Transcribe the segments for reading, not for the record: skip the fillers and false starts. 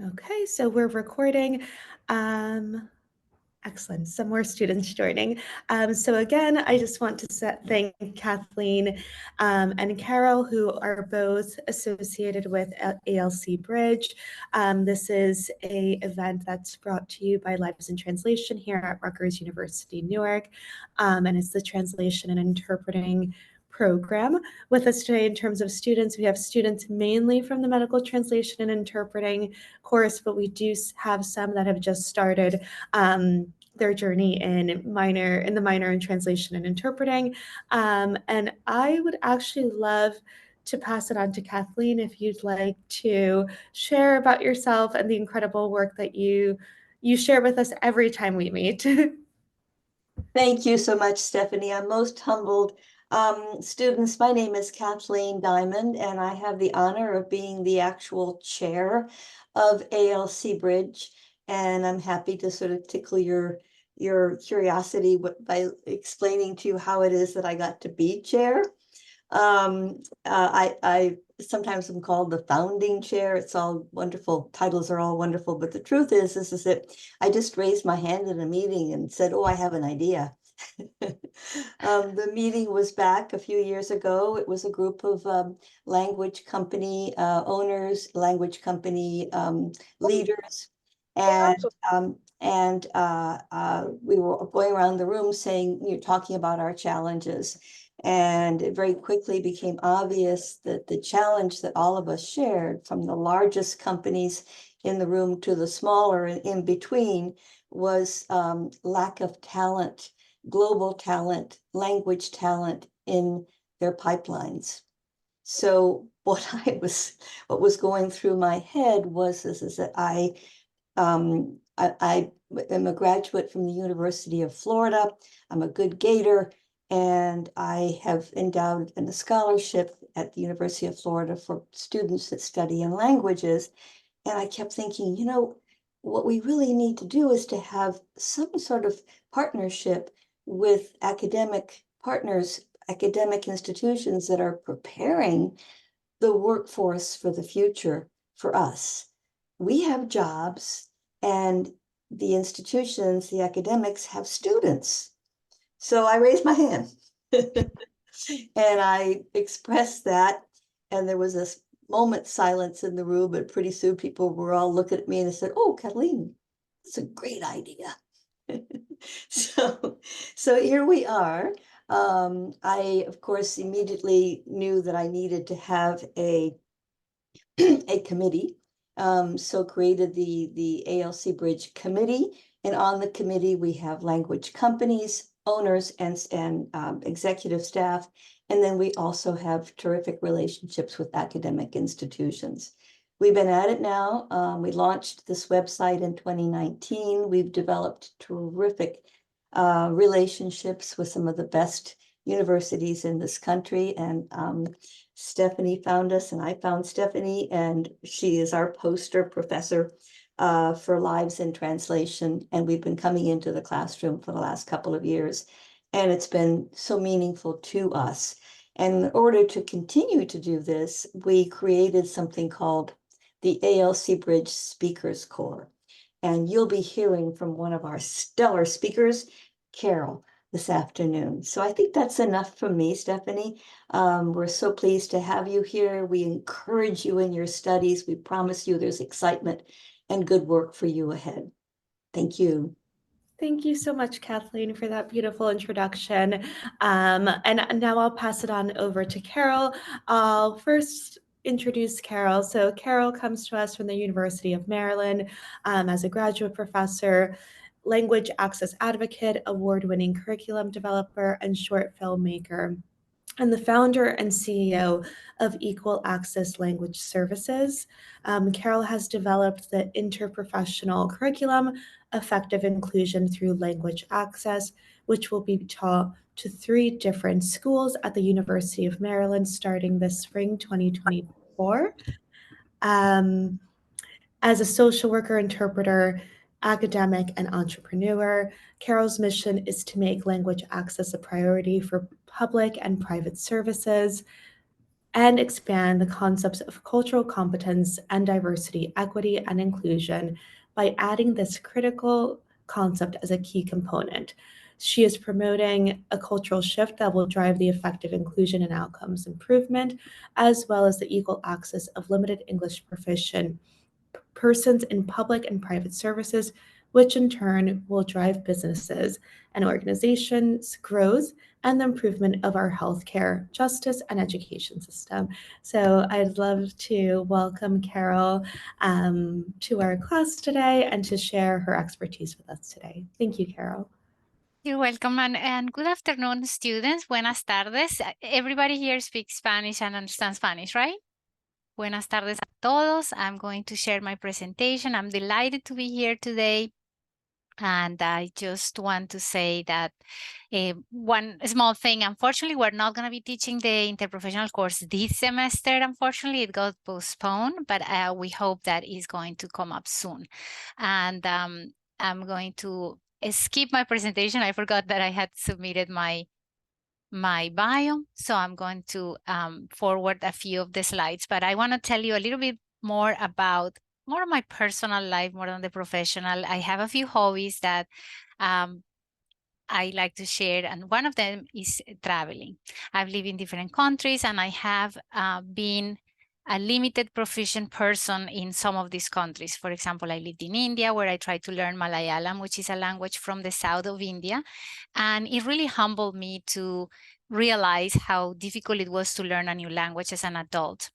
Okay, so we're recording. Excellent. Some more students joining. So again, I just want to thank Kathleen and Carol, who are both associated with ALC Bridge. This is an event that's brought to you by Lives in Translation here at Rutgers-Newark, and it's the Translation and Interpreting program. With us today in terms of students, we have students mainly from the Medical Translation and Interpreting course, but we do have some that have just started their journey in the minor in translation and interpreting. And I would actually love to pass it on to Kathleen if you'd like to share about yourself and the incredible work that you share with us every time we meet. Thank you so much, Stephanie. I'm most humbled. Students, my name is Kathleen Diamond, and I have the honor of being the actual chair of ALC Bridge. And I'm happy to sort of tickle your curiosity by explaining to you how it is that I got to be chair. I sometimes am called the founding chair. It's all wonderful. Titles are all wonderful, but the truth is that I just raised my hand in a meeting and said, "Oh, I have an idea." The meeting was back a few years ago. It was a group of language company owners, language company leaders, and we were going around the room saying, talking about our challenges. And it very quickly became obvious that the challenge that all of us shared, from the largest companies in the room to the smaller and in between, was lack of talent, global talent, language talent in their pipelines. So what was going through my head was that I am a graduate from the University of Florida. I'm a good Gator, and I have endowed in a scholarship at the University of Florida for students that study in languages. And I kept thinking, what we really need to do is to have some sort of partnership with academic partners, academic institutions that are preparing the workforce for the future for us. We have jobs, and the institutions, the academics, have students. So I raised my hand and I expressed that, and there was this moment silence in the room, but pretty soon people were all looking at me and they said, "Oh, Kathleen, that's a great idea." So here we are. I, of course, immediately knew that I needed to have a committee. So created the ALC Bridge Committee, and on the committee we have language companies, owners, and executive staff, and then we also have terrific relationships with academic institutions. We've been at it now. We launched this website in 2019. We've developed terrific relationships with some of the best universities in this country, and Stephanie found us, and I found Stephanie, and she is our poster professor for Lives in Translation. And we've been coming into the classroom for the last couple of years, and it's been so meaningful to us. And in order to continue to do this, we created something called the ALC Bridge Speakers Corps. And you'll be hearing from one of our stellar speakers, Carol, this afternoon. So I think that's enough from me, Stephanie. We're so pleased to have you here. We encourage you in your studies. We promise you there's excitement and good work for you ahead. Thank you. Thank you so much, Kathleen, for that beautiful introduction. And now I'll pass it on over to Carol. I'll first introduce Carol. So Carol comes to us from the University of Maryland as a graduate professor, language access advocate, award-winning curriculum developer, and short filmmaker, and the founder and CEO of Equal Access Language Services. Carol has developed the interprofessional curriculum, Effective Inclusion Through Language Access, which will be taught to 3 different schools at the University of Maryland starting this spring 2024. As a social worker, interpreter, academic, and entrepreneur, Carol's mission is to make language access a priority for public and private services. and expand the concepts of cultural competence and diversity, equity, and inclusion by adding this critical concept as a key component. She is promoting a cultural shift that will drive the effective inclusion and outcomes improvement, as well as the equal access of limited English proficient persons in public and private services, which in turn will drive businesses and organizations' growth and the improvement of our healthcare, justice, and education system. So I'd love to welcome Carol to our class today and to share her expertise with us today. Thank you, Carol. You're welcome, and good afternoon, students. Buenas tardes. Everybody here speaks Spanish and understands Spanish, right? Buenas tardes a todos. I'm going to share my presentation. I'm delighted to be here today. And I just want to say that one small thing, unfortunately, we're not going to be teaching the interprofessional course this semester. Unfortunately, it got postponed, but we hope that is going to come up soon. And I'm going to skip my presentation. I forgot that I had submitted my bio, so I'm going to forward a few of the slides, but I want to tell you a little bit more about more of my personal life, more than the professional. I have a few hobbies that I like to share, and one of them is traveling. I've lived in different countries, and I have been a limited proficient person in some of these countries. For example, I lived in India, where I tried to learn Malayalam, which is a language from the south of India. And it really humbled me to realize how difficult it was to learn a new language as an adult.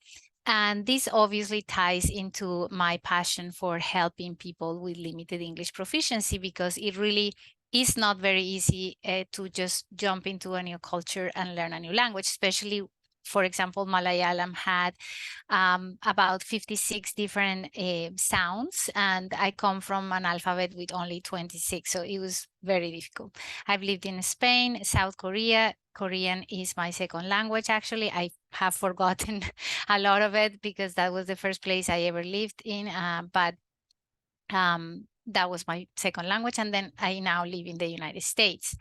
And this obviously ties into my passion for helping people with limited English proficiency, because it really is not very easy to just jump into a new culture and learn a new language, especially, for example, Malayalam had about 56 different sounds, and I come from an alphabet with only 26, so it was very difficult. I've lived in Spain, South Korea. Korean is my second language, actually. I have forgotten a lot of it because that was the first place I ever lived in, but that was my second language, and then I now live in the United States.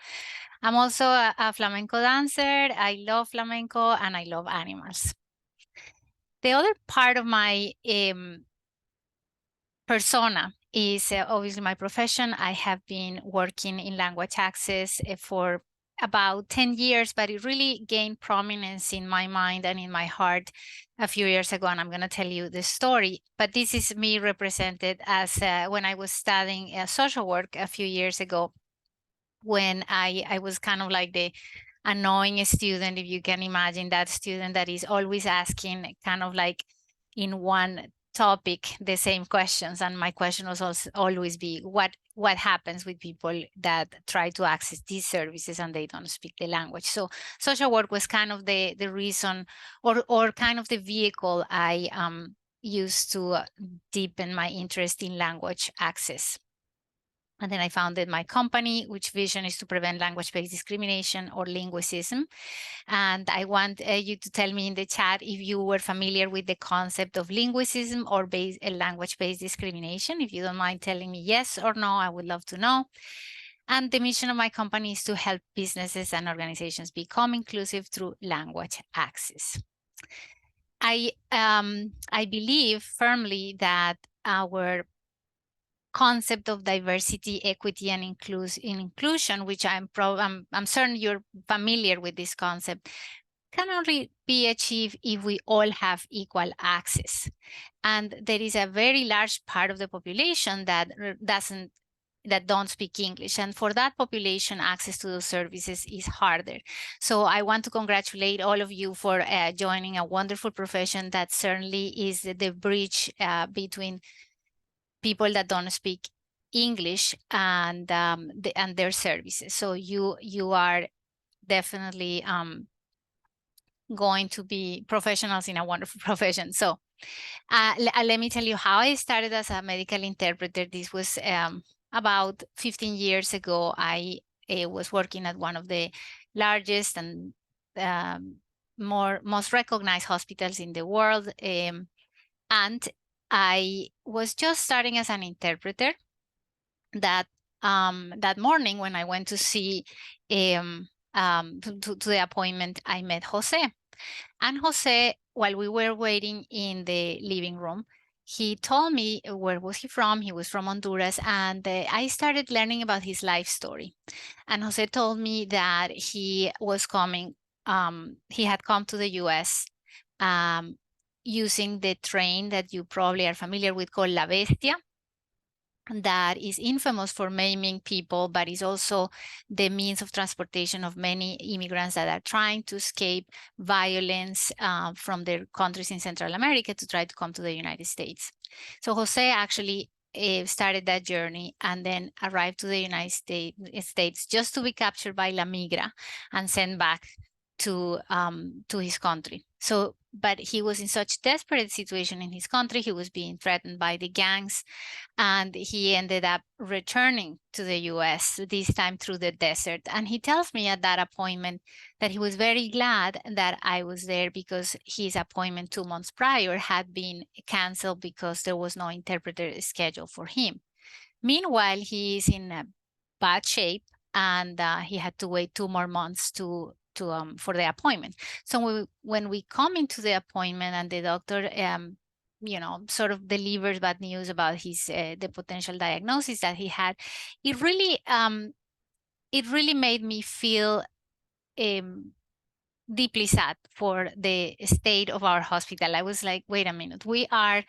I'm also a flamenco dancer. I love flamenco and I love animals. The other part of my persona is obviously my profession. I have been working in language access for about 10 years, but it really gained prominence in my mind and in my heart a few years ago, and I'm going to tell you the story. But this is me represented as when I was studying social work a few years ago, when I was kind of like the annoying student, if you can imagine, that student that is always asking kind of like in one topic the same questions. And my question was also always be, what happens with people that try to access these services and they don't speak the language? So social work was kind of the reason, or kind of the vehicle I used to deepen my interest in language access. And then I founded my company, which vision is to prevent language-based discrimination or linguicism. And I want you to tell me in the chat if you were familiar with the concept of linguicism or language-based discrimination. If you don't mind telling me yes or no, I would love to know. And the mission of my company is to help businesses and organizations become inclusive through language access. I believe firmly that our concept of diversity, equity, and inclusion, which I'm certain you're familiar with this concept, can only be achieved if we all have equal access. And there is a very large part of the population that don't speak English. And for that population, access to those services is harder. So I want to congratulate all of you for joining a wonderful profession that certainly is the bridge between people that don't speak English and their services. So you are definitely going to be professionals in a wonderful profession. So let me tell you how I started as a medical interpreter. This was about 15 years ago. I was working at one of the largest and most recognized hospitals in the world. And I was just starting as an interpreter. That morning when I went to see to the appointment, I met Jose. And Jose while we were waiting in the living room, he told me where was he from. He was from Honduras, and I started learning about his life story. And Jose told me that he was coming, he had come to the US using the train that you probably are familiar with called La Bestia, that is infamous for maiming people, but is also the means of transportation of many immigrants that are trying to escape violence from their countries in Central America to try to come to the United States. So Jose actually started that journey and then arrived to the United States just to be captured by La Migra and sent back to his country. So, but he was in such desperate situation in his country. He was being threatened by the gangs, and he ended up returning to the US, this time through the desert. And he tells me at that appointment that he was very glad that I was there, because his appointment 2 months prior had been canceled because there was no interpreter scheduled for him. Meanwhile, he is in a bad shape, and he had to wait 2 more months for the appointment. So when we come into the appointment and the doctor sort of delivers bad news about his the potential diagnosis that he had, it really made me feel deeply sad for the state of our hospital. I was like, wait a minute, we are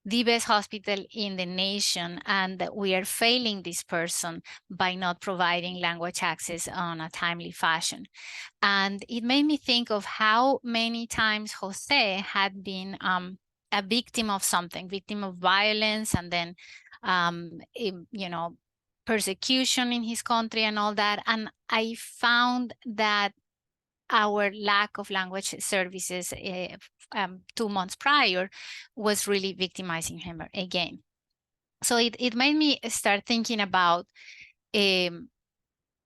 the best hospital in the nation, and we are failing this person by not providing language access on a timely fashion. And it made me think of how many times Jose had been a victim of something, victim of violence, and then, persecution in his country and all that. And I found that our lack of language services 2 months prior was really victimizing him again. So it made me start thinking about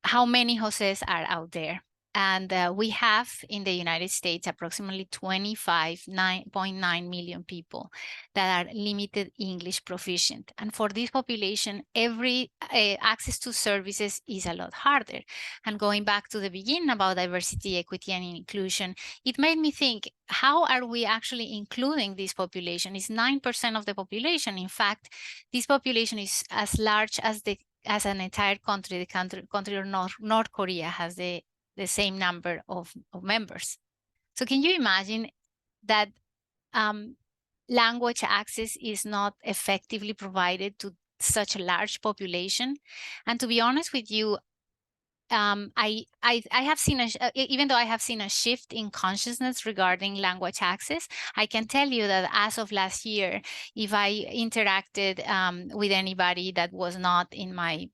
how many Joses are out there. And we have in the United States approximately 25.9 million people that are limited English proficient. And for this population, every access to services is a lot harder. And going back to the beginning about diversity, equity, and inclusion, it made me think, how are we actually including this population? It's 9% of the population. In fact, this population is as large as an entire country. The country of North Korea has the same number of members. So can you imagine that language access is not effectively provided to such a large population? And to be honest with you, I have seen even though I have seen a shift in consciousness regarding language access, I can tell you that as of last year, if I interacted with anybody that was not in my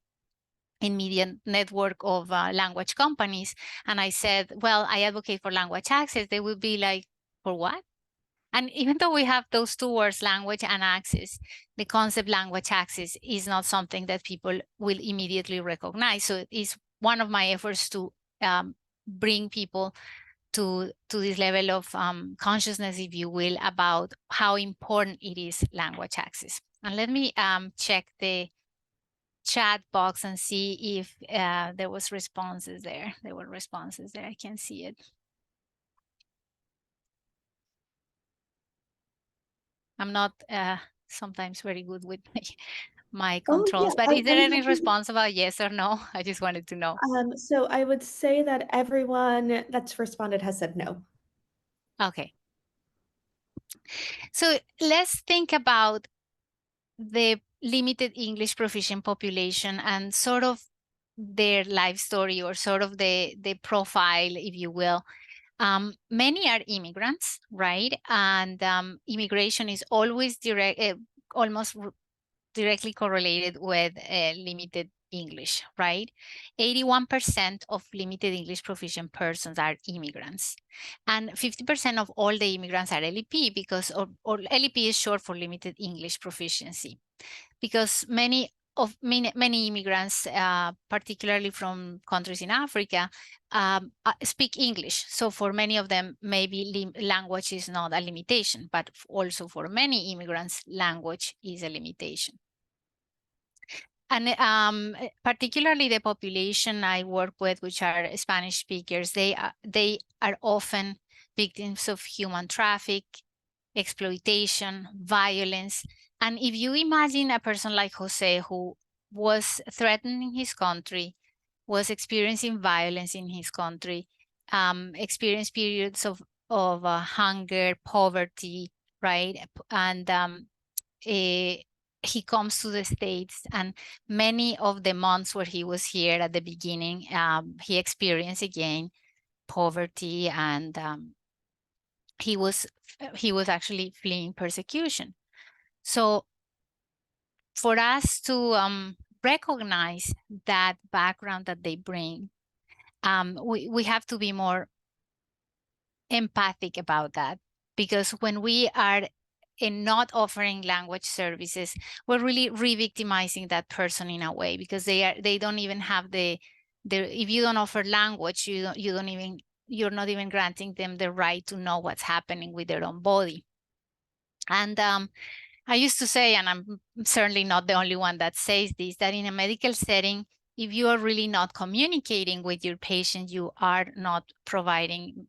immediate network of language companies, and I said, well, I advocate for language access, they would be like, for what? And even though we have those two words, language and access, the concept language access is not something that people will immediately recognize. So it's one of my efforts to bring people to this level of consciousness, if you will, about how important it is, language access. And let me check the chat box and see if there was responses there. There were responses there. I can see it. I'm not sometimes very good with my controls, but is there any response about yes or no? I just wanted to know. So I would say that everyone that's responded has said no. Okay. So let's think about the limited English proficient population and sort of their life story, or sort of the profile, if you will. Many are immigrants, right? And immigration is always almost directly correlated with limited English, right? 81% of limited English proficient persons are immigrants. And 50% of all the immigrants are LEP, because or LEP is short for limited English proficiency, because many immigrants, particularly from countries in Africa, speak English. So for many of them, maybe language is not a limitation, but also for many immigrants, language is a limitation. And particularly the population I work with, which are Spanish speakers, they are often victims of human traffic, exploitation, violence. And if you imagine a person like Jose, who was threatening his country, was experiencing violence in his country, experienced periods of hunger, poverty, right? And he comes to the States, and many of the months where he was here at the beginning, he experienced again poverty, and he was actually fleeing persecution. So for us to recognize that background that they bring, we have to be more empathic about that, because when we are in not offering language services, we're really re-victimizing that person in a way, because they don't even have the if you don't offer language, you're not even granting them the right to know what's happening with their own body. And I used to say, and I'm certainly not the only one that says this, that in a medical setting, if you are really not communicating with your patient, you are not providing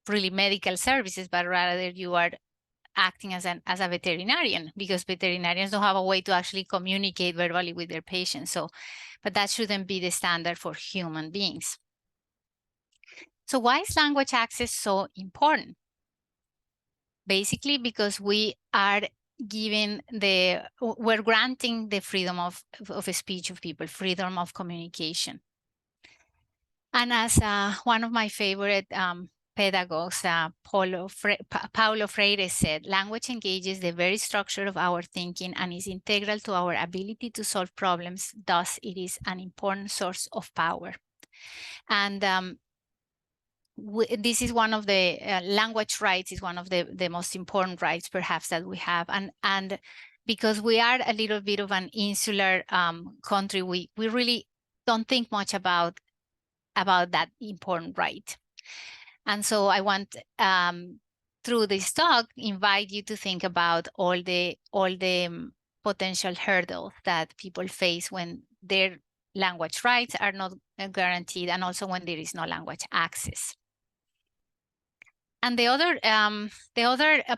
really medical services, but rather you are acting as a veterinarian, because veterinarians don't have a way to actually communicate verbally with their patients. So, but that shouldn't be the standard for human beings. So why is language access so important? Basically, because we are we're granting the freedom of speech of people, freedom of communication. And as one of my favorite pedagogues, Paulo Freire said, language engages the very structure of our thinking and is integral to our ability to solve problems. Thus, it is an important source of power. And this is one of the language rights is one of the most important rights perhaps that we have. And because we are a little bit of an insular country, we really don't think much about that important right. And so I want, through this talk, invite you to think about all the potential hurdles that people face when their language rights are not guaranteed, and also when there is no language access. And the other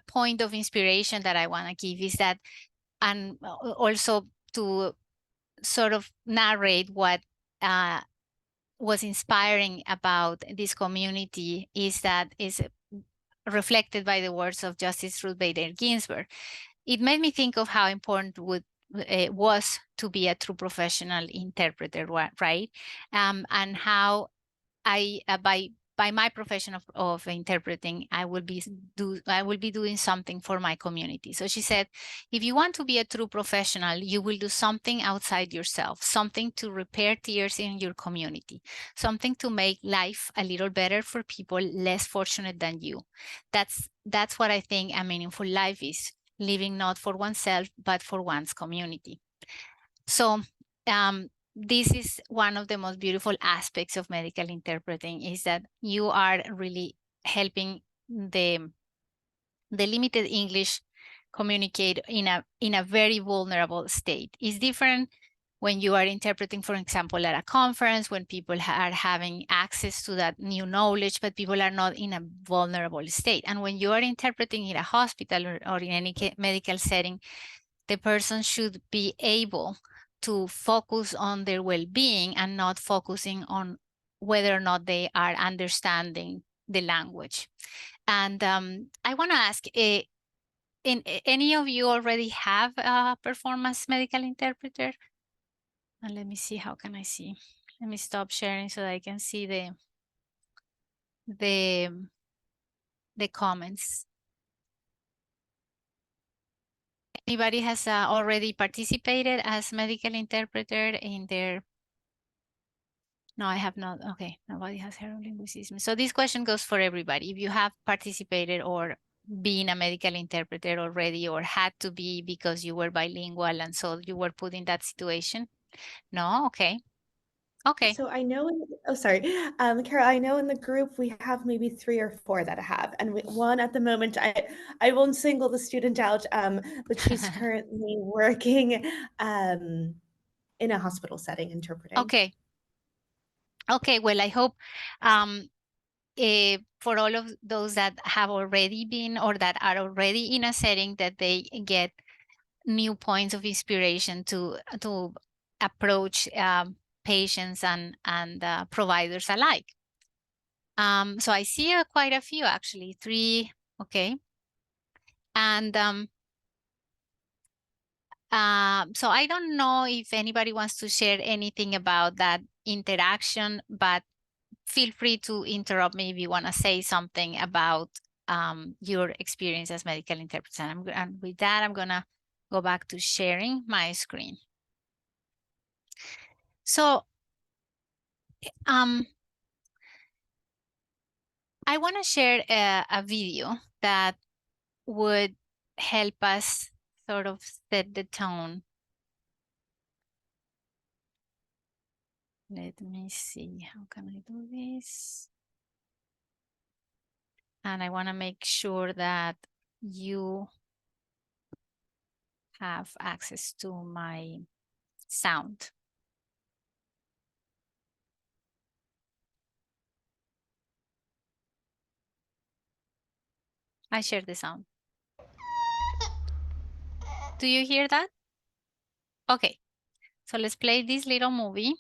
point of inspiration that I want to give is that, and also to sort of narrate what was inspiring about this community, is reflected by the words of Justice Ruth Bader Ginsburg. It made me think of how important it was to be a true professional interpreter, right? And how I, by my profession of interpreting, I will be doing something for my community. So she said, if you want to be a true professional, you will do something outside yourself, something to repair tears in your community, something to make life a little better for people less fortunate than you. That's what I think a meaningful life is, living not for oneself, but for one's community. So this is one of the most beautiful aspects of medical interpreting, is that you are really helping the limited English communicate in a very vulnerable state. It's different when you are interpreting, for example, at a conference, when people are having access to that new knowledge, but people are not in a vulnerable state. And when you are interpreting in a hospital or in any medical setting, the person should be able to focus on their well-being and not focusing on whether or not they are understanding the language. And I want to ask, any of you already have a performance medical interpreter? And let me see, how can I see? Let me stop sharing so that I can see the comments. Anybody has already participated as medical interpreter in their... No, I have not. Okay, nobody has heard of linguicism. So this question goes for everybody. If you have participated or been a medical interpreter already, or had to be because you were bilingual and so you were put in that situation. No? Okay. Okay. So I know, Carol, I know in the group we have maybe 3 or 4 that have, and one at the moment, I won't single the student out, but she's currently working in a hospital setting interpreting. Okay. Okay, well, I hope for all of those that have already been or that are already in a setting, that they get new points of inspiration to approach patients and providers alike. So I see quite a few, actually, 3, okay. And so I don't know if anybody wants to share anything about that interaction, but feel free to interrupt me if you want to say something about your experience as medical interpreter. And with that, I'm going to go back to sharing my screen. So I want to share a video that would help us sort of set the tone. Let me see, how can I do this? And I want to make sure that you have access to my sound. I share the sound. Do you hear that? Okay, so let's play this little movie.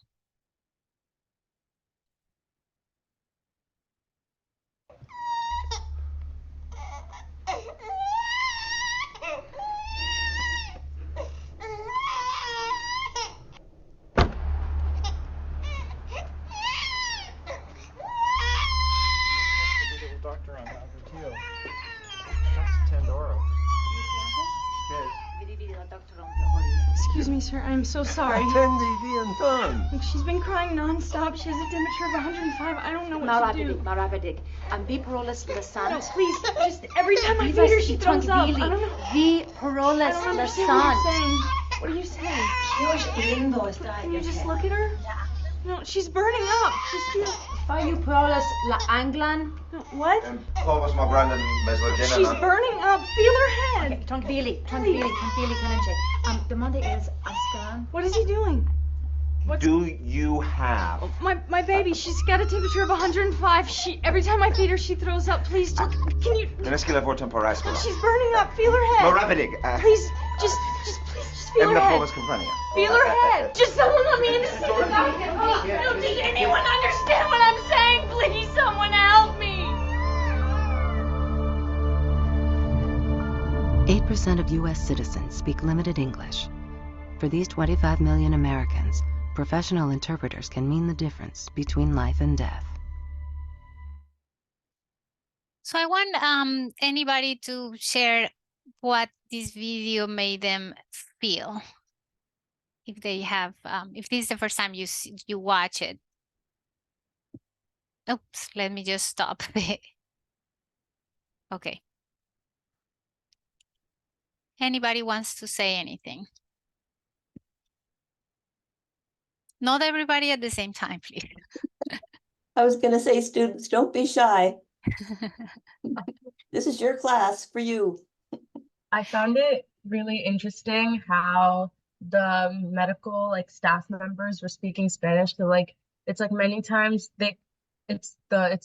Doctor on Albert too. That's Tandoro. Excuse me, sir. I'm so sorry. Look, she's been crying nonstop. She has a temperature of 105. I don't know what to do. Maravidic. Biparolus No, lasant. please. Just every time I feed her, she throws up. I don't know. Biparolus I don't understand what lasant. you're saying. What are you saying? Can you just look at her? No, she's burning up. Just feel. Biparolus la anglan. No, what? She's She's burning up. Feel her head. Tranquilli kananche. The Monday is ascan. What is he doing? Do you have? My baby, she's got a temperature of 105. Every time I feed her, she throws up. Please, can you? She's burning up. Feel her head. Moravidic. Please, just feel her head. Feel her head. Just someone let me in to see the doctor. No, does anyone understand what I'm saying? Please, someone help me. 8% of U.S. citizens speak limited English. For these 25 million Americans, professional interpreters can mean the difference between life and death. So I want anybody to share what this video made them feel. If they have, if this is the first time you watch it. Oops, let me just stop. Okay. Anybody wants to say anything? Not everybody at the same time, please. I was going to say, students, don't be shy. This is your class for you. I found it really interesting how the medical staff members were speaking Spanish. So it's many times it's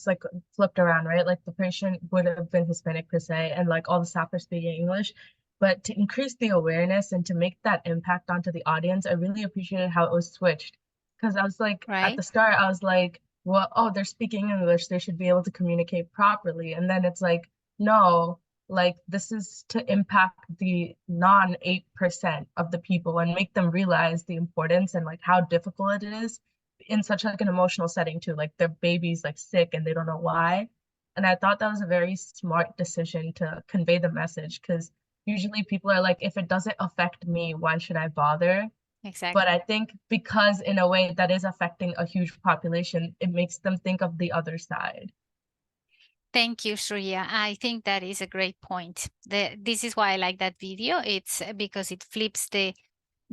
like flipped around, right? Like the patient would have been Hispanic per se, and all the staff are speaking English. But to increase the awareness and to make that impact onto the audience, I really appreciated how it was switched. Because I was at the start, I was like, well, oh, they're speaking English, they should be able to communicate properly. And then it's no, this is to impact the non 8% of the people and make them realize the importance and how difficult it is in such an emotional setting too. Their baby's sick and they don't know why. And I thought that was a very smart decision to convey the message, because usually people are if it doesn't affect me, why should I bother? Exactly. But I think because in a way that is affecting a huge population, it makes them think of the other side. Thank you, Shreya. I think that is a great point. This is why I like that video. It's because it flips the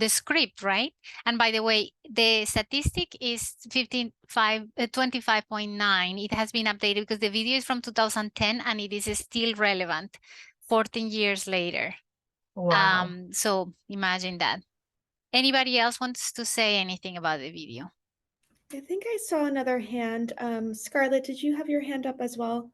script, right? And by the way, the statistic is 25.9. It has been updated because the video is from 2010 and it is still relevant 14 years later. Wow. So imagine that. Anybody else wants to say anything about the video? I think I saw another hand. Scarlett, did you have your hand up as well?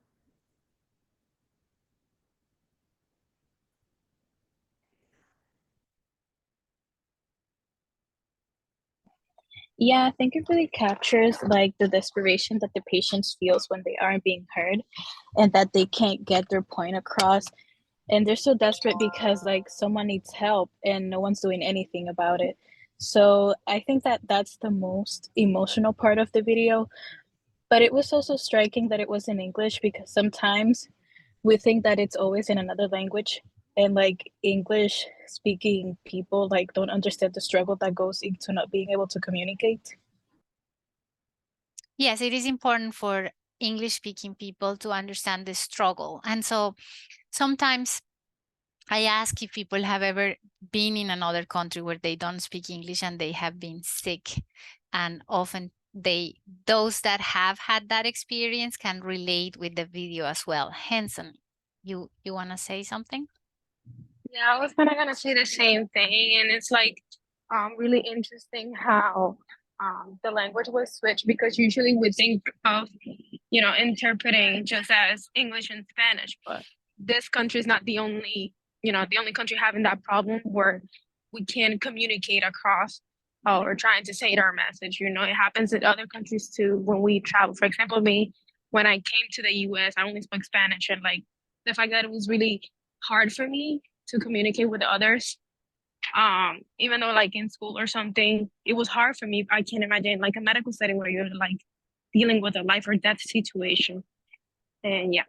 Yeah, I think it really captures like the desperation that the patients feels when they aren't being heard and that they can't get their point across. And they're so desperate because like someone needs help and no one's doing anything about it. So I think that that's the most emotional part of the video. But it was also striking that it was in English because sometimes we think that it's always in another language and like English speaking people like don't understand the struggle that goes into not being able to communicate. Yes, it is important for English speaking people to understand the struggle. And so sometimes I ask if people have ever been in another country where they don't speak English and they have been sick. And often those that have had that experience can relate with the video as well. Henson, you want to say something? Yeah, I was kind of gonna say the same thing, and it's like really interesting how the language was switched because usually we think of interpreting just as English and Spanish, but this country is not the only country having that problem where we can communicate across or trying to say our message. It happens in other countries too when we travel. For example, me, when I came to the US, I only spoke Spanish, and like the fact that it was really hard for me to communicate with others. Even though like in school or something, it was hard for me. I can't imagine like a medical setting where you're like dealing with a life or death situation. And yeah.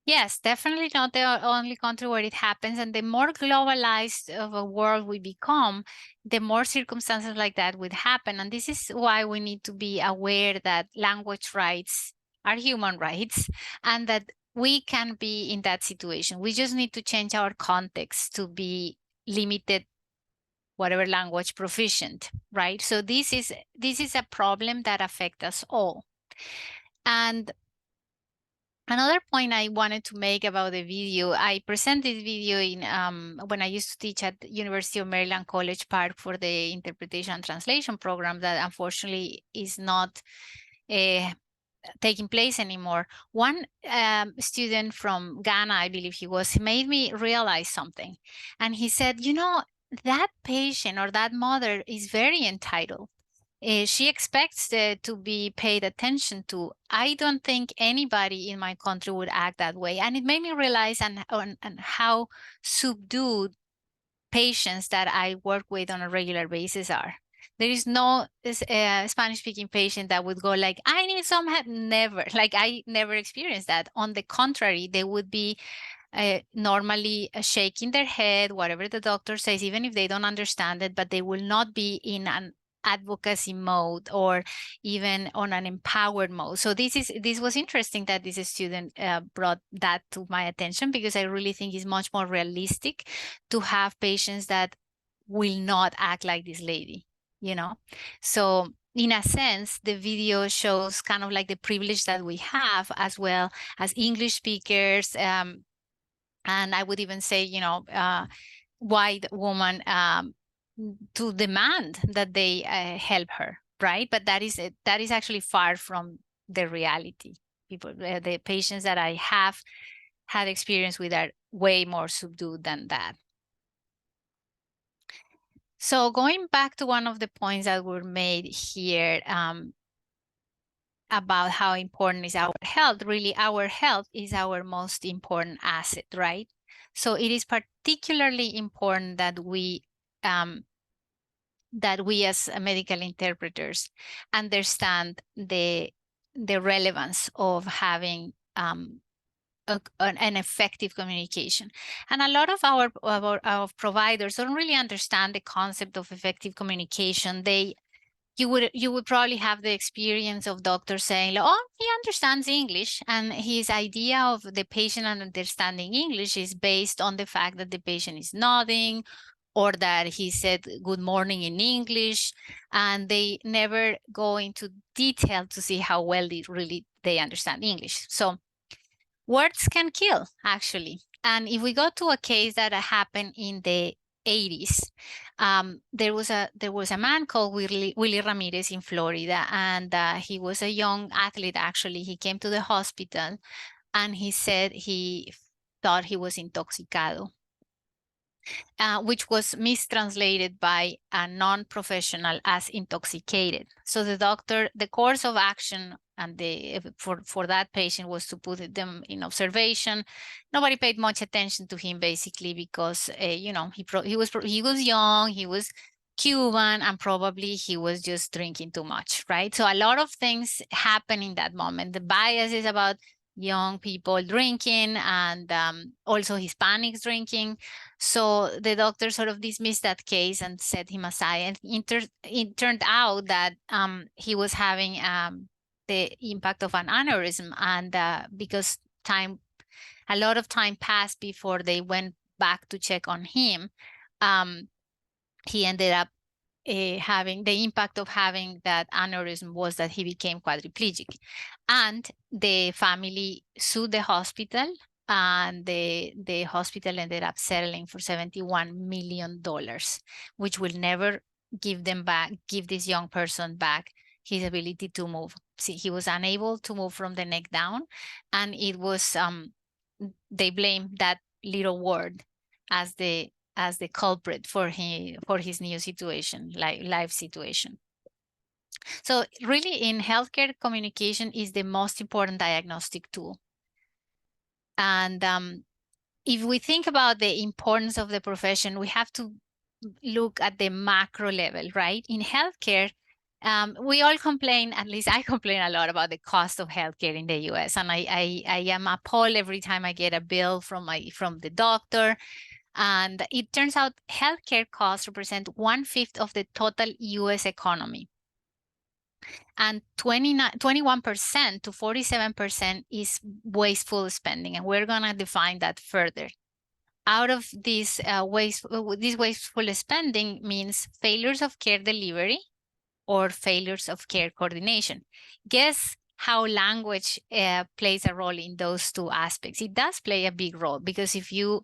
Yes, definitely not the only country where it happens. And the more globalized of a world we become, the more circumstances like that would happen. And this is why we need to be aware that language rights are human rights and that we can be in that situation. We just need to change our context to be limited whatever language proficient, right? So this is a problem that affects us all. And another point I wanted to make about the video, I present this video in when I used to teach at the University of Maryland College Park for the interpretation and translation program that unfortunately is not taking place anymore. One student from Ghana, I believe he was, made me realize something. And he said, that patient or that mother is very entitled. She expects to be paid attention to. I don't think anybody in my country would act that way. And it made me realize on how subdued patients that I work with on a regular basis are. There is no Spanish-speaking patient that would go like, I need some help. Never. Like, I never experienced that. On the contrary, they would be normally shaking their head, whatever the doctor says, even if they don't understand it, but they will not be in an advocacy mode or even on an empowered mode. So this was interesting that this student brought that to my attention because I really think it's much more realistic to have patients that will not act like this lady, So in a sense, the video shows kind of like the privilege that we have as well as English speakers, and I would even say, white woman to demand that they help her, right? But that is actually far from the reality. People, the patients that I have had experience with are way more subdued than that. So going back to one of the points that were made here about how important is our health, really our health is our most important asset, right? So it is particularly important that we as medical interpreters understand the relevance of having an effective communication. And a lot of our providers don't really understand the concept of effective communication. You would probably have the experience of doctors saying, oh, he understands English. And his idea of the patient understanding English is based on the fact that the patient is nodding or that he said good morning in English. And they never go into detail to see how well they understand English. So words can kill, actually. And if we go to a case that happened in the 80s, there was a man called Willie Ramirez in Florida, and he was a young athlete. Actually, he came to the hospital, and he said he thought he was intoxicado. which was mistranslated by a non-professional as intoxicated. So the course of action and for that patient was to put them in observation. Nobody paid much attention to him basically because he was young, he was Cuban, and probably he was just drinking too much, right? So a lot of things happen in that moment. The bias is about young people drinking and also Hispanics drinking. So the doctor sort of dismissed that case and set him aside. And it turned out that he was having the impact of an aneurysm, and because a lot of time passed before they went back to check on him, he ended up having the impact of having that aneurysm was that he became quadriplegic. And the family sued the hospital, and the hospital ended up settling for $71 million, which will never give this young person back his ability to move. See, he was unable to move from the neck down, and it was they blame that little word as the culprit for his new situation, life situation. So really in healthcare, communication is the most important diagnostic tool. And if we think about the importance of the profession, we have to look at the macro level, right? In healthcare, we all complain, at least I complain a lot about the cost of healthcare in the US. And I am appalled every time I get a bill from the doctor. And it turns out healthcare costs represent 1/5 of the total US economy. And 21% to 47% is wasteful spending. And we're going to define that further. Out of this wasteful spending means failures of care delivery or failures of care coordination. Guess how language plays a role in those two aspects. It does play a big role, because if you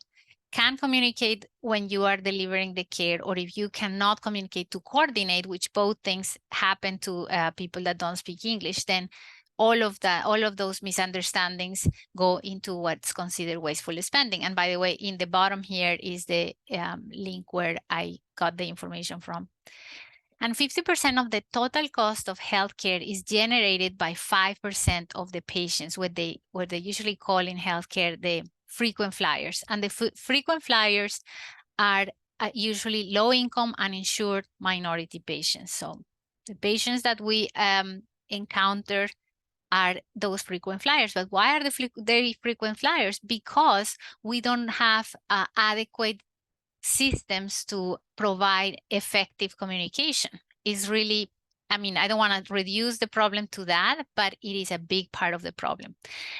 can communicate when you are delivering the care, or if you cannot communicate to coordinate, which both things happen to people that don't speak English, then all of those misunderstandings go into what's considered wasteful spending. And by the way, in the bottom here is the link where I got the information from. And 50% of the total cost of healthcare is generated by 5% of the patients, what they usually call in healthcare the frequent flyers. And the frequent flyers are usually low-income, uninsured minority patients. So the patients that we encounter are those frequent flyers. But why are they frequent flyers? Because we don't have adequate systems to provide effective communication. Is really, I mean, I don't want to reduce the problem to that, but it is a big part of the problem.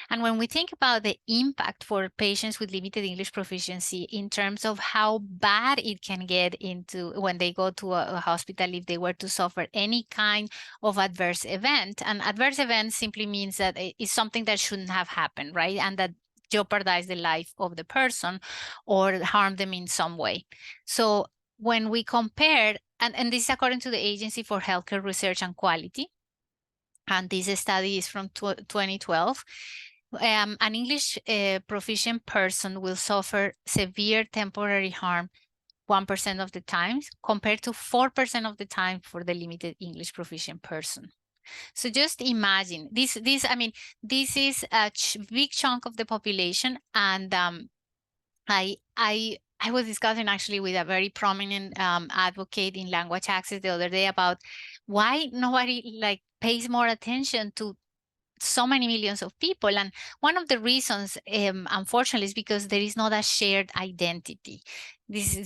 And when we think about the impact for patients with limited English proficiency in terms of how bad it can get into when they go to a hospital if they were to suffer any kind of adverse event. And adverse event simply means that it's something that shouldn't have happened, right? And that jeopardize the life of the person or harm them in some way. So when we compare, and this is according to the Agency for Healthcare Research and Quality, and this study is from 2012, an English proficient person will suffer severe temporary harm 1% of the time, compared to 4% of the time for the limited English proficient person. So just imagine this is a big chunk of the population. And I was discussing actually with a very prominent advocate in language access the other day about why nobody pays more attention to so many millions of people. And one of the reasons, unfortunately, is because there is not a shared identity. This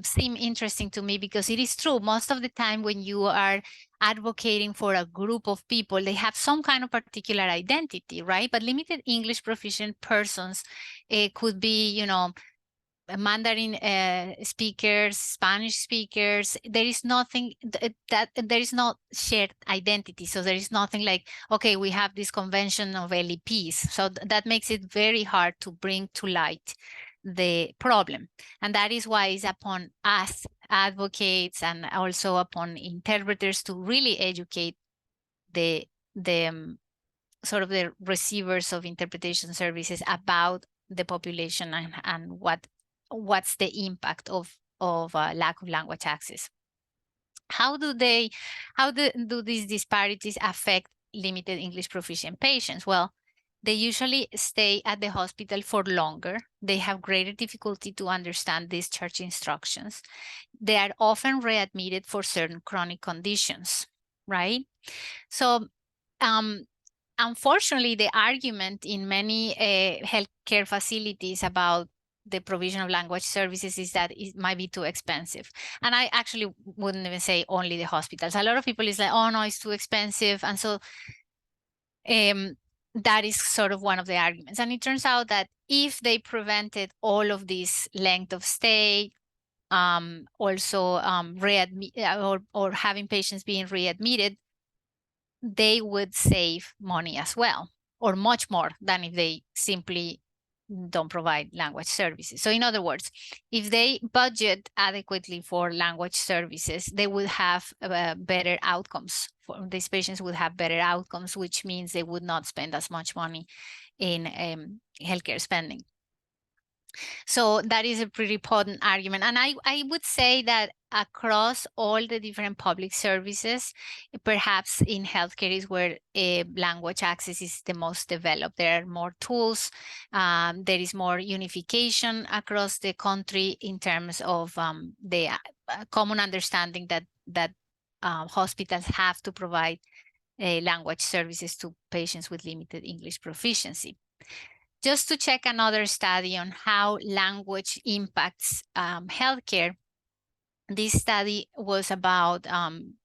seemed interesting to me, because it is true. Most of the time when you are advocating for a group of people, they have some kind of particular identity, right? But limited English proficient persons could be, Mandarin speakers, Spanish speakers. There is nothing there is no shared identity. So there is nothing like, okay, we have this convention of LEPs. So that makes it very hard to bring to light the problem. And that is why it's upon us advocates and also upon interpreters to really educate the sort of the receivers of interpretation services about the population and what what's the impact of lack of language access. How do these disparities affect limited English proficient patients? Well, they usually stay at the hospital for longer. They have greater difficulty to understand discharge instructions. They are often readmitted for certain chronic conditions, right? So, unfortunately, the argument in many healthcare facilities about the provision of language services is that it might be too expensive. And I actually wouldn't even say only the hospitals. A lot of people is like, oh no, it's too expensive. And so that is sort of one of the arguments. And it turns out that if they prevented all of this length of stay, also or having patients being readmitted, they would save money as well, or much more than if they simply don't provide language services. So in other words, if they budget adequately for language services, they would have better outcomes. These patients would have better outcomes, which means they would not spend as much money in healthcare spending. So that is a pretty potent argument. And I would say that across all the different public services, perhaps in healthcare is where language access is the most developed. There are more tools. There is more unification across the country in terms of the common understanding that hospitals have to provide language services to patients with limited English proficiency. Just to check another study on how language impacts healthcare, this study was about,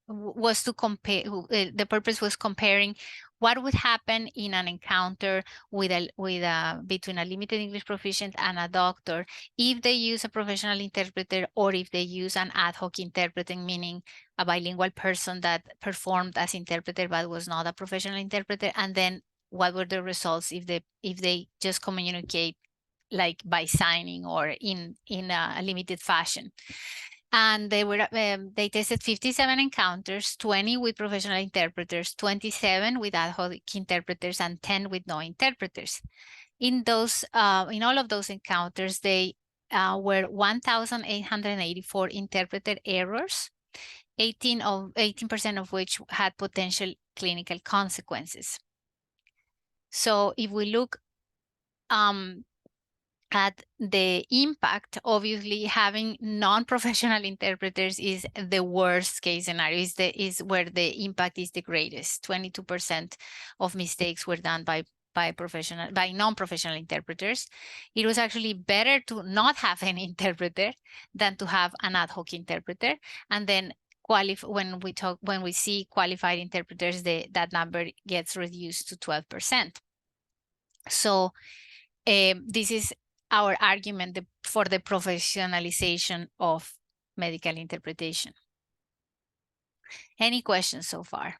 was to compare, the purpose was comparing what would happen in an encounter between a limited English proficient and a doctor if they use a professional interpreter or if they use an ad hoc interpreting, meaning a bilingual person that performed as interpreter but was not a professional interpreter, and then what were the results if they just communicate like by signing or in a limited fashion. And they tested 57 encounters, 20 with professional interpreters, 27 with ad hoc interpreters, and 10 with no interpreters. In all of those encounters, they were 1,884 interpreter errors, 18% of which had potential clinical consequences. So if we look at the impact, obviously having non-professional interpreters is the worst case scenario, is where the impact is the greatest. 22% of mistakes were done by non-professional interpreters. It was actually better to not have an interpreter than to have an ad hoc interpreter. And then when we see qualified interpreters, that number gets reduced to 12%. So this is our argument for the professionalization of medical interpretation. Any questions so far?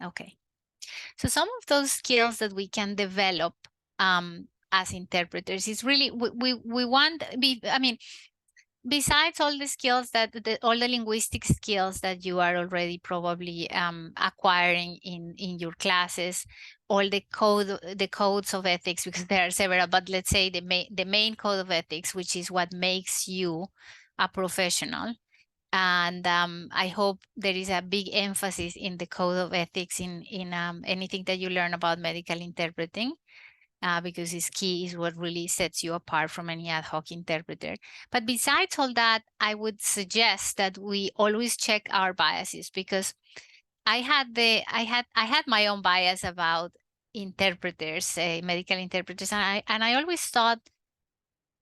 Okay. So some of those skills that we can develop as interpreters is really, we want, I mean, besides all the skills all the linguistic skills that you are already probably acquiring in your classes, all the codes of ethics, because there are several, but let's say the main code of ethics, which is what makes you a professional. And I hope there is a big emphasis in the code of ethics in anything that you learn about medical interpreting. Because it's key, is what really sets you apart from any ad hoc interpreter. But besides all that, I would suggest that we always check our biases, because I had my own bias about interpreters, medical interpreters, and I always thought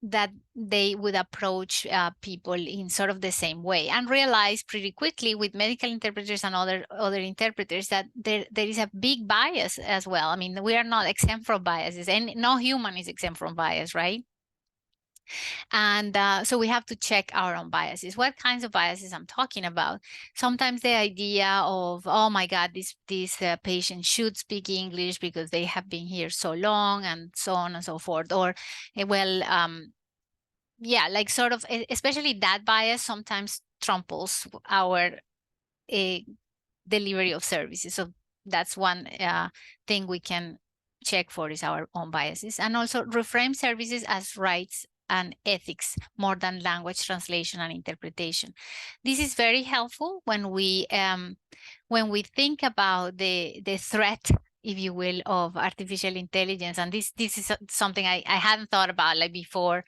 that they would approach people in sort of the same way, and realized pretty quickly with medical interpreters and other interpreters that there is a big bias as well. I mean, we are not exempt from biases, and no human is exempt from bias, right? And so we have to check our own biases. What kinds of biases I'm talking about? Sometimes the idea of, oh my God, this patient should speak English because they have been here so long, and so on and so forth. Or, well, yeah, like sort of, especially that bias sometimes tramples our delivery of services. So that's one thing we can check for is our own biases, and also reframe services as rights and ethics more than language translation and interpretation. This is very helpful when we think about the threat, if you will, of artificial intelligence. And this is something I hadn't thought about like before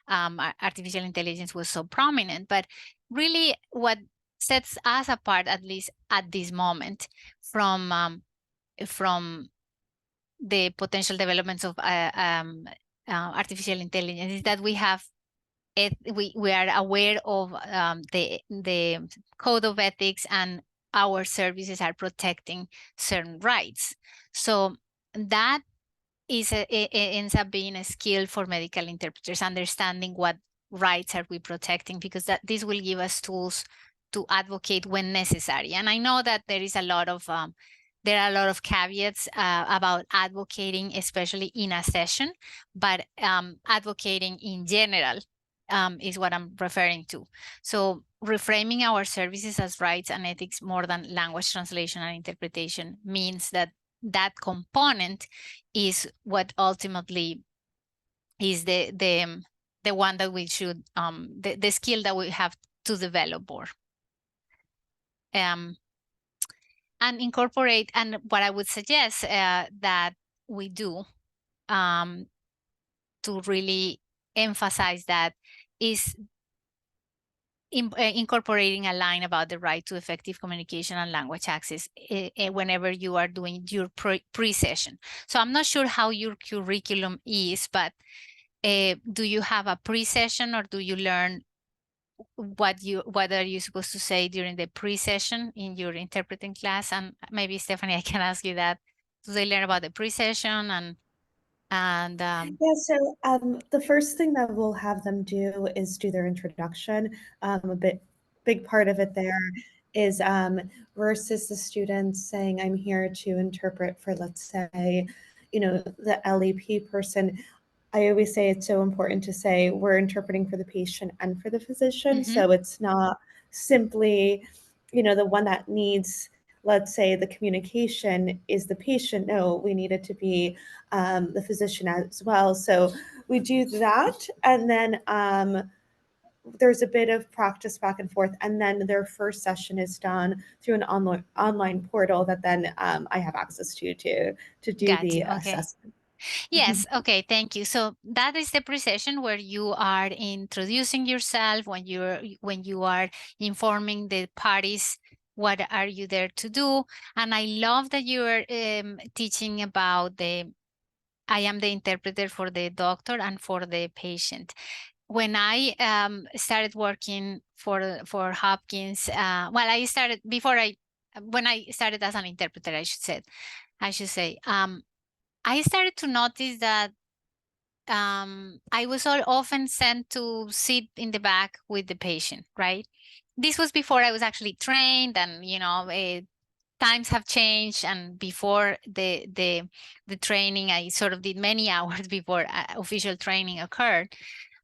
artificial intelligence was so prominent. But really what sets us apart, at least at this moment, from the potential developments of artificial intelligence is that we have we are aware of the code of ethics, and our services are protecting certain rights. So that is it ends up being a skill for medical interpreters, understanding what rights are we protecting, because this will give us tools to advocate when necessary. And I know that there are a lot of caveats about advocating, especially in a session, but advocating in general is what I'm referring to. So reframing our services as rights and ethics more than language translation and interpretation means that that component is what ultimately is the one that we should, the skill that we have to develop more. And incorporate, and what I would suggest that we do to really emphasize that is incorporating a line about the right to effective communication and language access whenever you are doing your pre-session. So I'm not sure how your curriculum is, but do you have a pre-session, or do you learn what are you supposed to say during the pre-session in your interpreting class? And maybe Stephanie, I can ask you that. Do they learn about the pre-session Yeah, so the first thing that we'll have them do is do their introduction. Big part of it there is versus the students saying, I'm here to interpret for, let's say, the LEP person. I always say it's so important to say we're interpreting for the patient and for the physician. Mm-hmm. So it's not simply, the one that needs, let's say, the communication is the patient. No, we need it to be the physician as well. So we do that. And then there's a bit of practice back and forth. And then their first session is done through an online portal that then I have access to do the assessment. Yes, okay, thank you. So that is the pre-session where you are introducing yourself, when you are informing the parties what are you there to do. And I love that you are teaching about I am the interpreter for the doctor and for the patient. When I started working for Hopkins, when I started as an interpreter, I should say, I started to notice that I was often sent to sit in the back with the patient, right? This was before I was actually trained, and times have changed. And before the training, I sort of did many hours before official training occurred.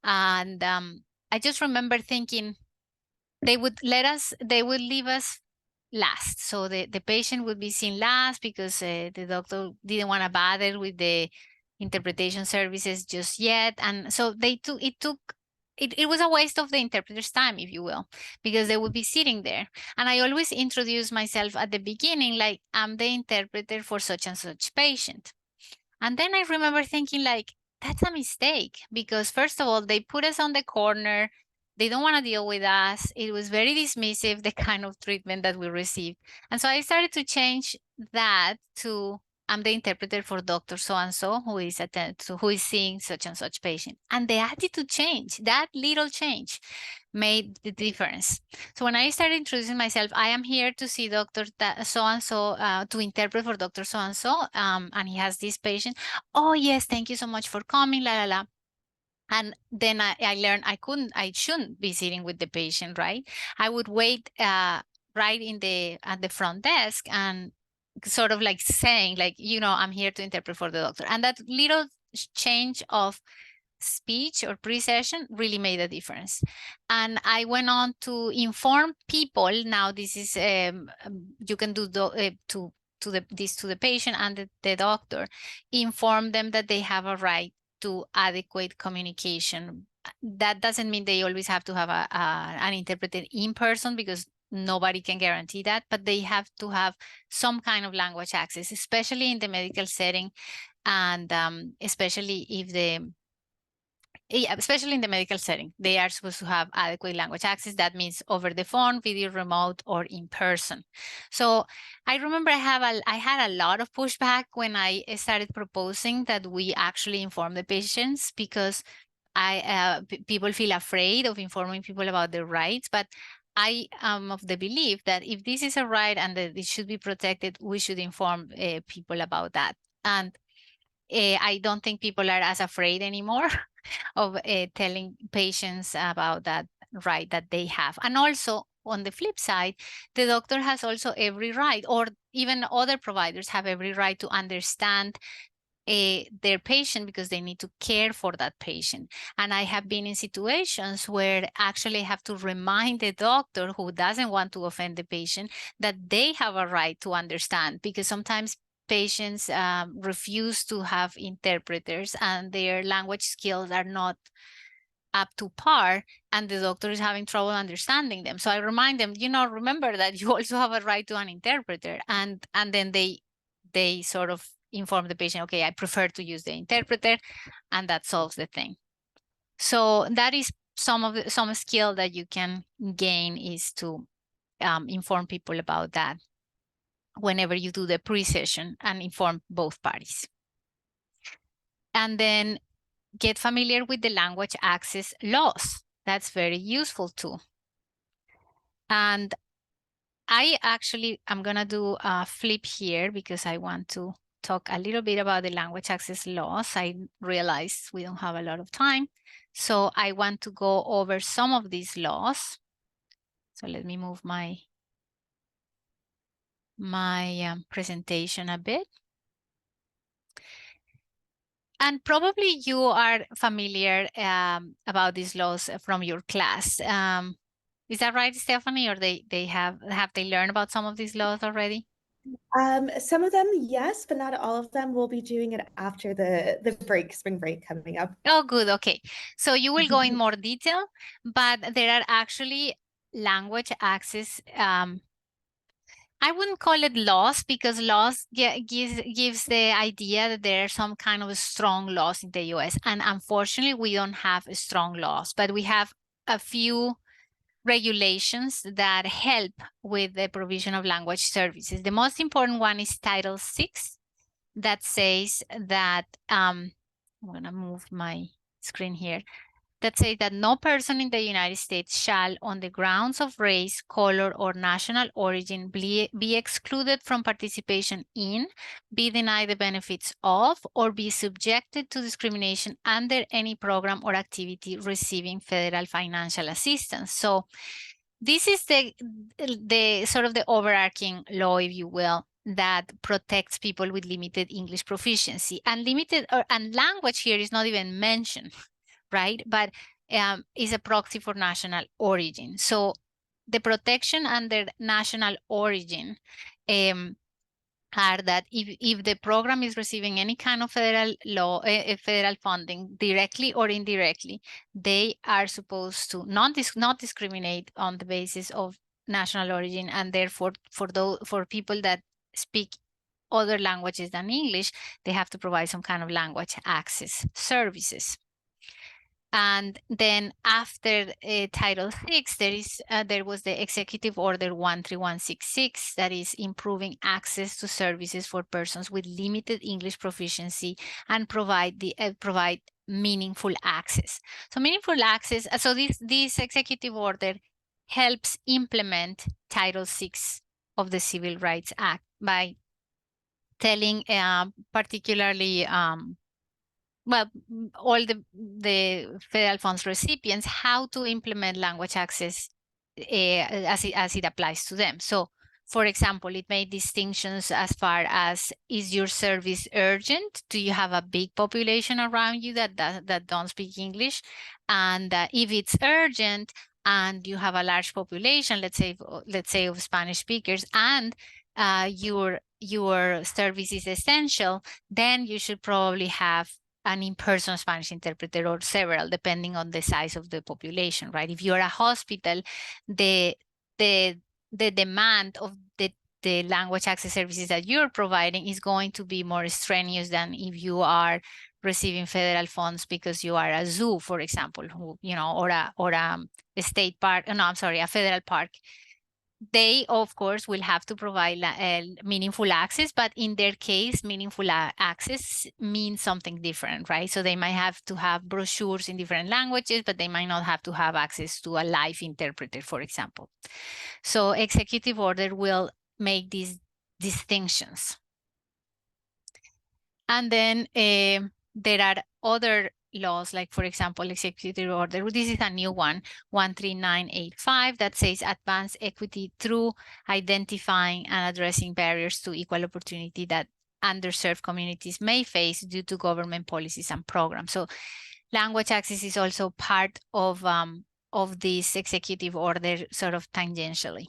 And I just remember thinking they would leave us last. So the patient would be seen last because the doctor didn't want to bother with the interpretation services just yet. And so it was a waste of the interpreter's time, if you will, because they would be sitting there. And I always introduce myself at the beginning, like, I'm the interpreter for such and such patient. And then I remember thinking, like, that's a mistake, because first of all, they put us on the corner. They don't want to deal with us. It was very dismissive, the kind of treatment that we received. And so I started to change that to, I'm the interpreter for Dr. So-and-so who is seeing such and such patient. And the attitude change, that little change made the difference. So when I started introducing myself, I am here to see Dr. So-and-so, to interpret for Dr. So-and-so, and he has this patient. Oh yes, thank you so much for coming, la la la. And then I learned I shouldn't be sitting with the patient, right? I would wait right at the front desk and sort of like saying, like, I'm here to interpret for the doctor. And that little change of speech or pre-session really made a difference. And I went on to inform people. Now this is, you can do to the patient and the doctor, inform them that they have a right to adequate communication. That doesn't mean they always have to have an interpreter in person, because nobody can guarantee that, but they have to have some kind of language access, especially in the medical setting, and especially in the medical setting, they are supposed to have adequate language access. That means over the phone, video remote, or in person. So I remember I had a lot of pushback when I started proposing that we actually inform the patients, because people feel afraid of informing people about their rights. But I am of the belief that if this is a right and that it should be protected, we should inform people about that. And I don't think people are as afraid anymore of telling patients about that right that they have. And also, on the flip side, the doctor has also every right, or even other providers have every right, to understand their patient, because they need to care for that patient. And I have been in situations where actually I have to remind the doctor, who doesn't want to offend the patient, that they have a right to understand, because sometimes patients refuse to have interpreters and their language skills are not up to par, and the doctor is having trouble understanding them. So I remind them, remember that you also have a right to an interpreter. And then they sort of inform the patient, okay, I prefer to use the interpreter, and that solves the thing. So that is some skill that you can gain, is to inform people about that whenever you do the pre-session, and inform both parties. And then get familiar with the language access laws. That's very useful too. And I'm gonna do a flip here, because I want to talk a little bit about the language access laws. I realize we don't have a lot of time, so I want to go over some of these laws. So let me move my presentation a bit. And probably you are familiar about these laws from your class. Is that right, Stephanie? Or have they learned about some of these laws already? Some of them, yes, but not all of them. We'll be doing it after the spring break coming up. Oh, good. Okay. So you will go in more detail, but there are actually language access. I wouldn't call it laws, because laws gives the idea that there are some kind of strong laws in the US. And unfortunately, we don't have strong laws, but we have a few regulations that help with the provision of language services. The most important one is Title VI, that says that, I'm gonna move my screen here, that says that no person in the United States shall, on the grounds of race, color, or national origin, be excluded from participation in, be denied the benefits of, or be subjected to discrimination under any program or activity receiving federal financial assistance. So this is the sort of the overarching law, if you will, that protects people with limited English proficiency. And and language here is not even mentioned, right? But is a proxy for national origin. So the protection under national origin are that if the program is receiving any kind of federal funding, directly or indirectly, they are supposed to not discriminate on the basis of national origin, and therefore for people that speak other languages than English, they have to provide some kind of language access services. And then after Title VI, there was the Executive Order 13166, that is improving access to services for persons with limited English proficiency, and provide meaningful access. So meaningful access. So this executive order helps implement Title VI of the Civil Rights Act by telling particularly all the federal funds recipients how to implement language access as it applies to them. So, for example, it made distinctions as far as, is your service urgent? Do you have a big population around you that don't speak English? And if it's urgent and you have a large population, let's say of Spanish speakers, and your your service is essential, then you should probably have an in-person Spanish interpreter or several, depending on the size of the population, right? If you're a hospital, the demand of the language access services that you're providing is going to be more strenuous than if you are receiving federal funds because you are a zoo, for example, who, you know, or a state park. No, I'm sorry, a federal park. They, of course, will have to provide meaningful access, but in their case, meaningful access means something different, right? So they might have to have brochures in different languages, but they might not have to have access to a live interpreter, for example. So executive order will make these distinctions. And then there are other laws, like, for example, executive order. This is a new one, 13985, that says advance equity through identifying and addressing barriers to equal opportunity that underserved communities may face due to government policies and programs. So language access is also part of this executive order, sort of tangentially.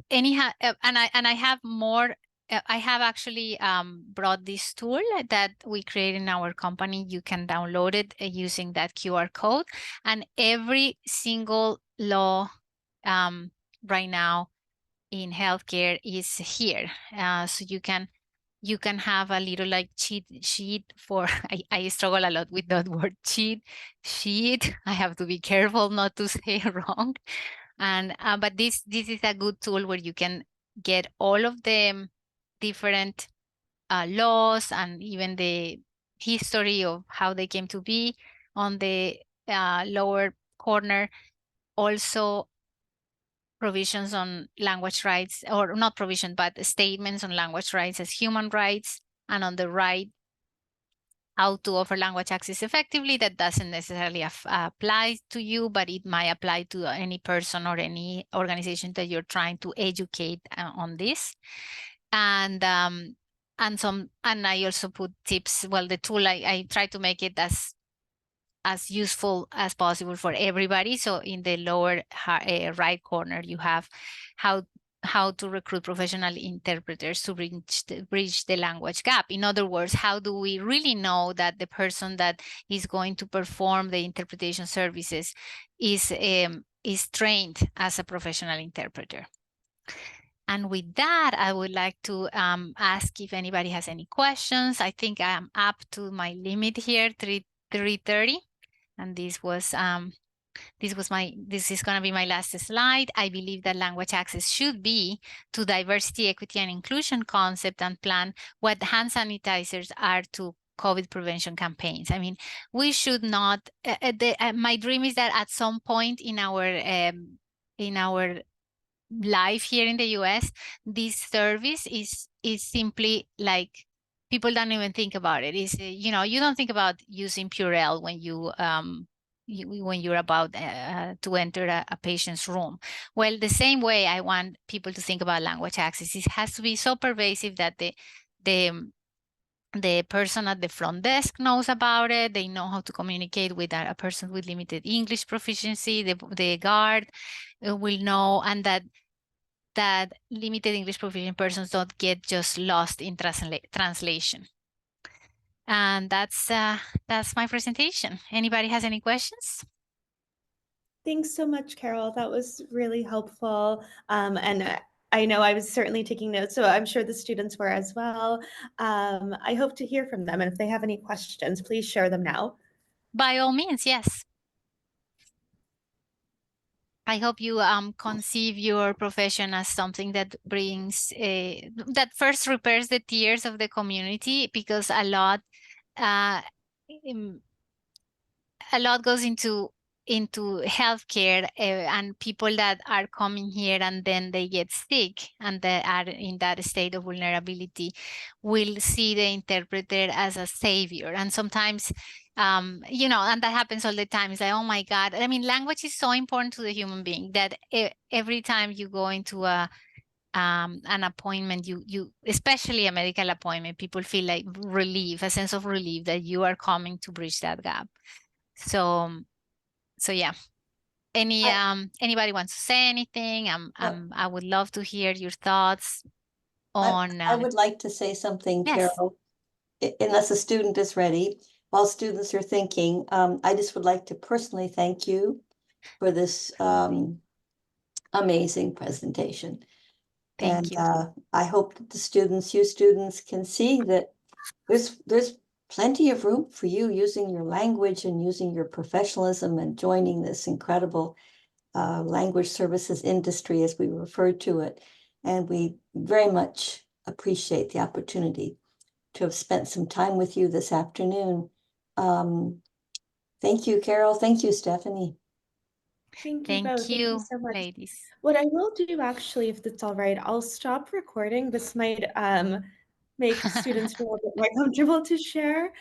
Anyhow, and I have more. I have actually brought this tool that we created in our company. You can download it using that QR code, and every single law right now in healthcare is here. So you can have a little like cheat sheet for, I struggle a lot with that word, cheat sheet. I have to be careful not to say it wrong. And but this is a good tool where you can get all of the different laws and even the history of how they came to be on the lower corner. Also provisions on language rights, or not provision, but statements on language rights as human rights, and on the right, how to offer language access effectively. That doesn't necessarily apply to you, but it might apply to any person or any organization that you're trying to educate on this. And I also put tips. Well, the tool, I try to make it as useful as possible for everybody. So in the lower right corner, you have how to recruit professional interpreters to bridge the language gap. In other words, how do we really know that the person that is going to perform the interpretation services is trained as a professional interpreter? And with that, I would like to ask if anybody has any questions. I think I'm up to my limit here, 3:30, and this is going to be my last slide. I believe that language access should be to diversity, equity, and inclusion concept and plan what hand sanitizers are to COVID prevention campaigns. I mean, we should not, my dream is that at some point in our life here in the US, this service is simply like, people don't even think about it. Is, you know, you don't think about using Purell when when you're about to enter a patient's room. Well, the same way I want people to think about language access. It has to be so pervasive that the person at the front desk knows about it. They know how to communicate with a person with limited English proficiency. The guard will know, and that limited English proficient persons don't get just lost in translation. And that's my presentation. Anybody has any questions? Thanks so much, Carol. That was really helpful. And I know I was certainly taking notes, so I'm sure the students were as well. I hope to hear from them. And if they have any questions, please share them now. By all means, yes. I hope you conceive your profession as something that brings, that first repairs the tears of the community, because a lot goes into healthcare, and people that are coming here and then they get sick and they are in that state of vulnerability will see the interpreter as a savior. And sometimes, you know, and that happens all the time. It's like, oh my God. I mean, language is so important to the human being that every time you go into an appointment, you especially a medical appointment, people feel like relief, a sense of relief that you are coming to bridge that gap. So yeah. Anybody wants to say anything? I would love to hear your thoughts. on I would like to say something, yes. Carol, unless a student is ready. While students are thinking, I just would like to personally thank you for this amazing presentation. Thank you. I hope that you students can see that there's plenty of room for you using your language and using your professionalism and joining this incredible language services industry, as we refer to it. And we very much appreciate the opportunity to have spent some time with you this afternoon. Thank you, Carol. Thank you, Stephanie. Thank you Thank both. Thank you you, so much. ladies. What I will do, actually, if that's all right, I'll stop recording. This might make students feel a bit more comfortable to share.